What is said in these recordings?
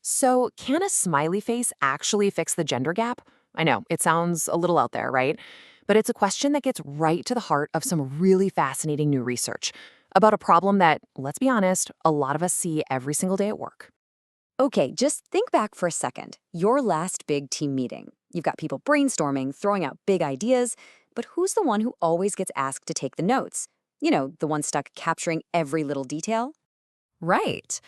So, can a smiley face actually fix the gender gap? I know, it sounds a little out there, right? But it's a question that gets right to the heart of some really fascinating new research about a problem that, let's be honest, a lot of us see every single day at work. Okay, just think back for a second. Your last big team meeting. You've got people brainstorming, throwing out big ideas, but who's the one who always gets asked to take the notes? The one stuck capturing every little detail? Right.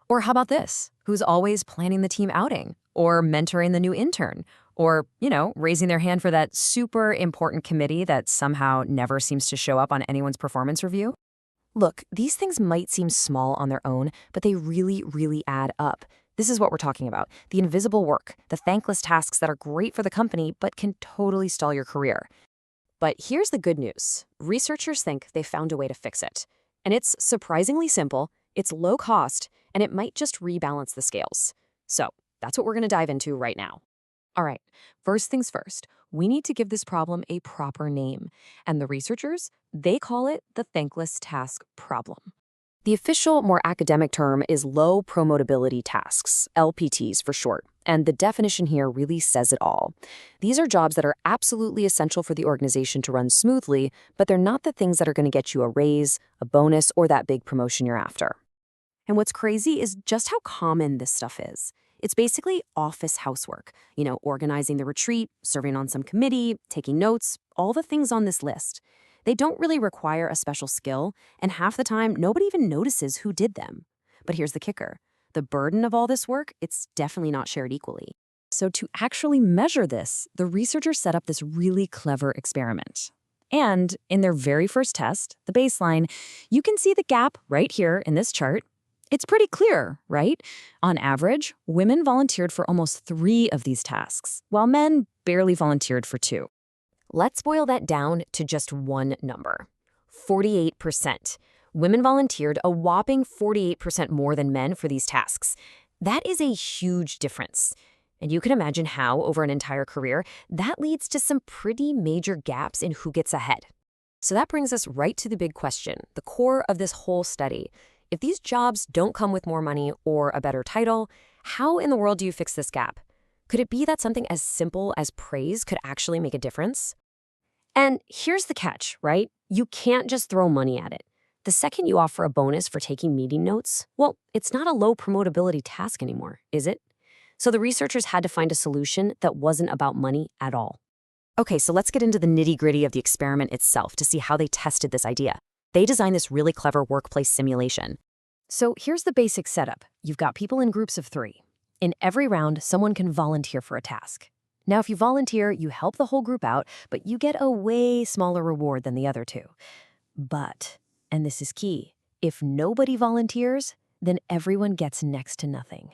Or how about this? Who's always planning the team outing or mentoring the new intern or, raising their hand for that super important committee that somehow never seems to show up on anyone's performance review? Look, these things might seem small on their own, but they really, really add up. This is what we're talking about: the invisible work, the thankless tasks that are great for the company but can totally stall your career. But here's the good news. Researchers think they found a way to fix it. And it's surprisingly simple, it's low cost, and it might just rebalance the scales. So that's what we're going to dive into right now. All right, first things first, we need to give this problem a proper name. And the researchers, they call it the thankless task problem. The official, more academic term is low promotability tasks, LPTs for short, and the definition here really says it all. These are jobs that are absolutely essential for the organization to run smoothly, but they're not the things that are going to get you a raise, a bonus, or that big promotion you're after. And what's crazy is just how common this stuff is. It's basically office housework, organizing the retreat, serving on some committee, taking notes, all the things on this list. They don't really require a special skill, and half the time, nobody even notices who did them. But here's the kicker. The burden of all this work, it's definitely not shared equally. So to actually measure this, the researchers set up this really clever experiment. And in their very first test, the baseline, you can see the gap right here in this chart. It's pretty clear, right? On average, women volunteered for almost 3 of these tasks, while men barely volunteered for 2. Let's boil that down to just one number: 48%. Women volunteered a whopping 48% more than men for these tasks. That is a huge difference. And you can imagine how, over an entire career, that leads to some pretty major gaps in who gets ahead. So that brings us right to the big question, the core of this whole study. If these jobs don't come with more money or a better title, how in the world do you fix this gap? Could it be that something as simple as praise could actually make a difference? And here's the catch, right? You can't just throw money at it. The second you offer a bonus for taking meeting notes, well, it's not a low promotability task anymore, is it? So the researchers had to find a solution that wasn't about money at all. Okay, so let's get into the nitty-gritty of the experiment itself to see how they tested this idea. They designed this really clever workplace simulation. So here's the basic setup. You've got people in groups of 3. In every round, someone can volunteer for a task. Now, if you volunteer, you help the whole group out, but you get a way smaller reward than the other 2. But, and this is key, if nobody volunteers, then everyone gets next to nothing.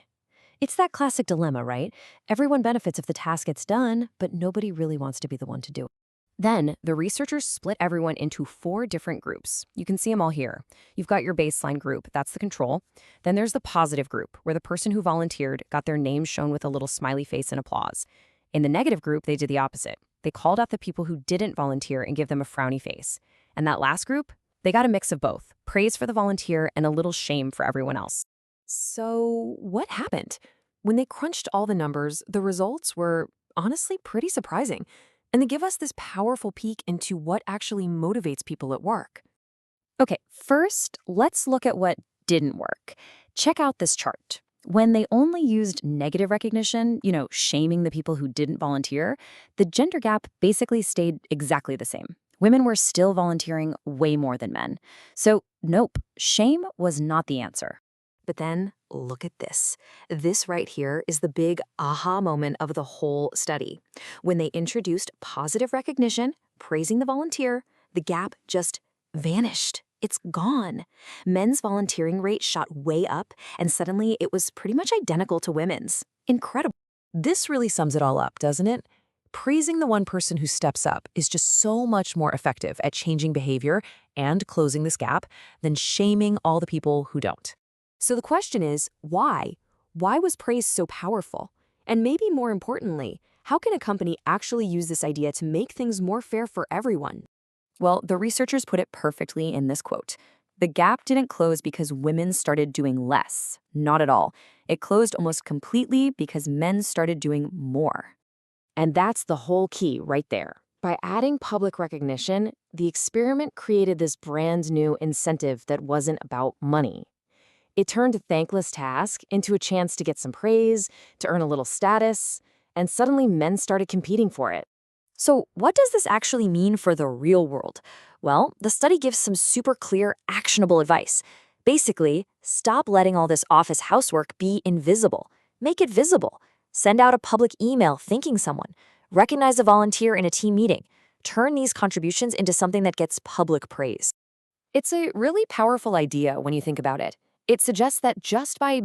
It's that classic dilemma, right? Everyone benefits if the task gets done, but nobody really wants to be the one to do it. Then, the researchers split everyone into 4 different groups. You can see them all here. You've got your baseline group, that's the control. Then there's the positive group, where the person who volunteered got their name shown with a little smiley face and applause. In the negative group, they did the opposite. They called out the people who didn't volunteer and gave them a frowny face. And that last group, they got a mix of both, praise for the volunteer and a little shame for everyone else. So what happened? When they crunched all the numbers, the results were honestly pretty surprising. And they give us this powerful peek into what actually motivates people at work. Okay, first, let's look at what didn't work. Check out this chart. When they only used negative recognition, shaming the people who didn't volunteer, the gender gap basically stayed exactly the same. Women were still volunteering way more than men. So, nope, shame was not the answer. But then, look at this. This right here is the big aha moment of the whole study. When they introduced positive recognition, praising the volunteer, the gap just vanished. It's gone. Men's volunteering rate shot way up, and suddenly it was pretty much identical to women's. Incredible. This really sums it all up, doesn't it? Praising the one person who steps up is just so much more effective at changing behavior and closing this gap than shaming all the people who don't. So the question is, why? Why was praise so powerful? And maybe more importantly, how can a company actually use this idea to make things more fair for everyone? Well, the researchers put it perfectly in this quote. The gap didn't close because women started doing less. Not at all. It closed almost completely because men started doing more. And that's the whole key right there. By adding public recognition, the experiment created this brand new incentive that wasn't about money. It turned a thankless task into a chance to get some praise, to earn a little status, and suddenly men started competing for it. So, what does this actually mean for the real world? Well, the study gives some super clear, actionable advice. Basically, stop letting all this office housework be invisible. Make it visible. Send out a public email thanking someone. Recognize a volunteer in a team meeting. Turn these contributions into something that gets public praise. It's a really powerful idea when you think about it. It suggests that just by,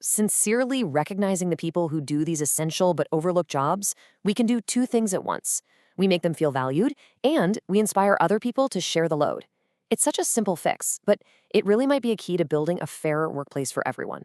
sincerely recognizing the people who do these essential but overlooked jobs, we can do two things at once. We make them feel valued, and we inspire other people to share the load. It's such a simple fix, but it really might be a key to building a fairer workplace for everyone.